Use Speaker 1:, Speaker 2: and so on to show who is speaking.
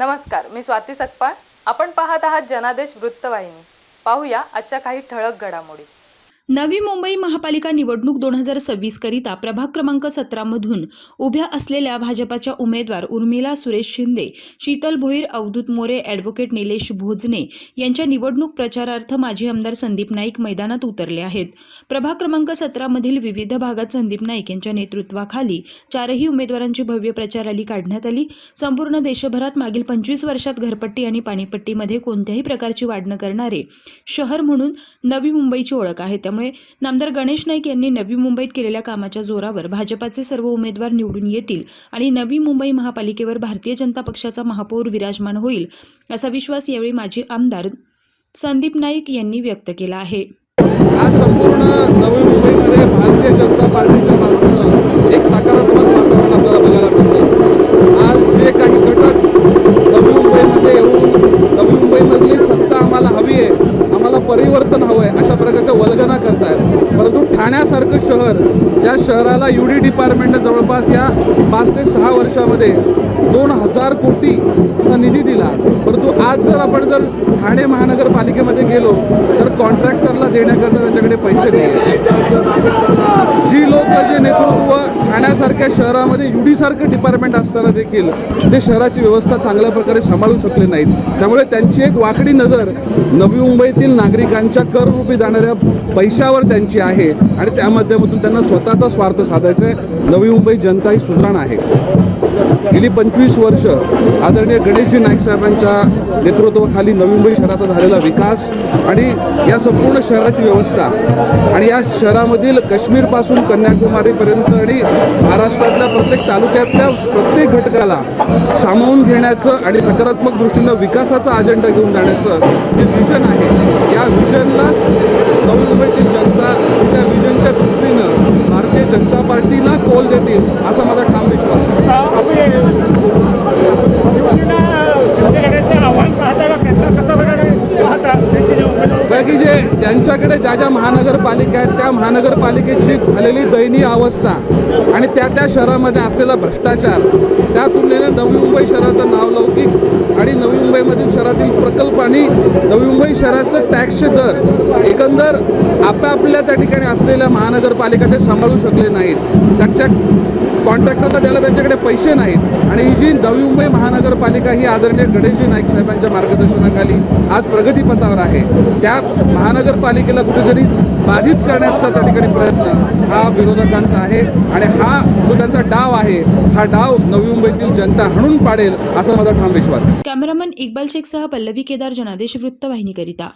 Speaker 1: नमस्कार, मी स्वाती सकपाळ. आपण पाहत आहात जनादेश वृत्तवाहिनी. पाहूया आजच्या काही ठळक घडामोडी.
Speaker 2: नवी मुंबई महापालिका निवडणूक 2026 करिता प्रभाग क्रमांक 17 मधून उभ्या असलेल्या भाजपाच्या उमेदवार उर्मिला सुरेश शिंदे, शीतल भोईर, अवधूत मोरे, ॲडव्होकेट निलेश भोजने यांच्या निवडणूक प्रचारार्थ माजी आमदार संदीप नाईक मैदानात उतरले आहेत. प्रभाग क्रमांक 17 मधील विविध भागात संदीप नाईक यांच्या नेतृत्वाखाली चारही उमेदवारांची भव्य प्रचार रॅली काढण्यात आली. संपूर्ण देशभरात मागील 25 वर्षात घरपट्टी आणि पाणीपट्टीमध्ये कोणत्याही प्रकारची वाढ न करणारे शहर म्हणून नवी मुंबईची ओळख आहे. त्यामुळे नामदार गणेश नाईक यांनी नवी मुंबईत केलेल्या कामाच्या जोरावर भाजपाचे सर्व उमेदवार निवडून येतील आणि नवी मुंबई महापालिकेवर भारतीय जनता पक्षाचा महापौर विराजमान होईल असा विश्वास यावेळी माजी आमदार संदीप नाईक यांनी व्यक्त केला आहे.
Speaker 3: आज संपूर्ण नवी मुंबईमध्ये भारतीय जनता पार्टीच्या बाजूने एक सकारात्मक वातावरण आपल्याला बघायला मिळतं. आज जे काही घटक नवी मुंबईमध्ये येऊन नवी मुंबईमधली सत्ता आम्हाला हवी आहे, आम्हाला परिवर्तन हवं आहे अशा प्रकारच्या वल्गना करतायत. परंतु ठाण्यासारखं शहर, ज्या शहराला UD डिपार्टमेंटने जवळपास या 5 ते 6 वर्षामध्ये 2000 कोटीचा निधी दिला, परंतु आज जर ठाणे महानगरपालिकेमध्ये गेलो तर कॉन्ट्रॅक्टरला देण्याकरता त्यांच्याकडे पैसे नाही आहेत. जी लोक जे नेतृत्व ठाण्यासारख्या शहरामध्ये UD सारखं डिपार्टमेंट असताना देखील ते शहराची व्यवस्था चांगल्या प्रकारे सांभाळू शकले नाहीत. त्यामुळे त्यांची एक वाकडी नजर नवी मुंबईतील नागरिकांच्या कररूपी जाणाऱ्या पैशावर त्यांची आहे आणि त्या माध्यमातून त्यांना स्वतःचा स्वार्थ साधायचा आहे. नवी मुंबई जनता ही सुजाण आहे. गेली 25 वर्ष आदरणीय गणेशजी नाईक साहेबांच्या नेतृत्वाखाली नवी मुंबई शहराचा झालेला विकास आणि या संपूर्ण शहराची व्यवस्था आणि या शहरामधील काश्मीरपासून कन्याकुमारीपर्यंत आणि महाराष्ट्रातल्या प्रत्येक तालुक्यातल्या प्रत्येक घटकाला सामावून घेण्याचं आणि सकारात्मक दृष्टीनं विकासाचा अजेंडा घेऊन जाण्याचं जे विजन आहे, या विजनलाच नवी मुंबईतील जनता त्या विजनच्या दृष्टीनं भारतीय जनता पार्टीला कौल देतील असा माझा ठाम विश्वास आहे. बाकी जे ज्यांच्याकडे ज्या महानगरपालिका आहेत त्या महानगरपालिकेची झालेली दयनीय अवस्था आणि त्या शहरामध्ये असलेला भ्रष्टाचार, त्या तुलनेने नवी मुंबई शहराचं नावलौकिक आणि नवी मुंबईमधील शहरातील प्रकल्प आणि नवी मुंबई शहराचं टॅक्सचे दर एकंदर आपापल्या त्या ठिकाणी असलेल्या महानगरपालिका ते सांभाळू शकले नाहीत. त्याच्या कॉन्ट्रॅक्टरला द्यायला त्यांच्याकडे पैसे नाहीत आणि ही जी नवी मुंबई महानगरपालिका ही आदरणीय गणेशजी नाईक साहेबांच्या मार्गदर्शनाखाली आज प्रगतीपथावर आहे. त्या महानगरपालिकेला कुठेतरी बाधित करण्याचा त्या ठिकाणी प्रयत्न हा विरोधकांचा आहे आणि हा जो त्यांचा डाव आहे, हा डाव नवी मुंबईतील जनता हाणून पाडेल असा माझा ठाम विश्वास आहे.
Speaker 2: कॅमेरामन इक्बाल शेखसह पल्लवी केदार, जनादेश वृत्तवाहिनीकरिता.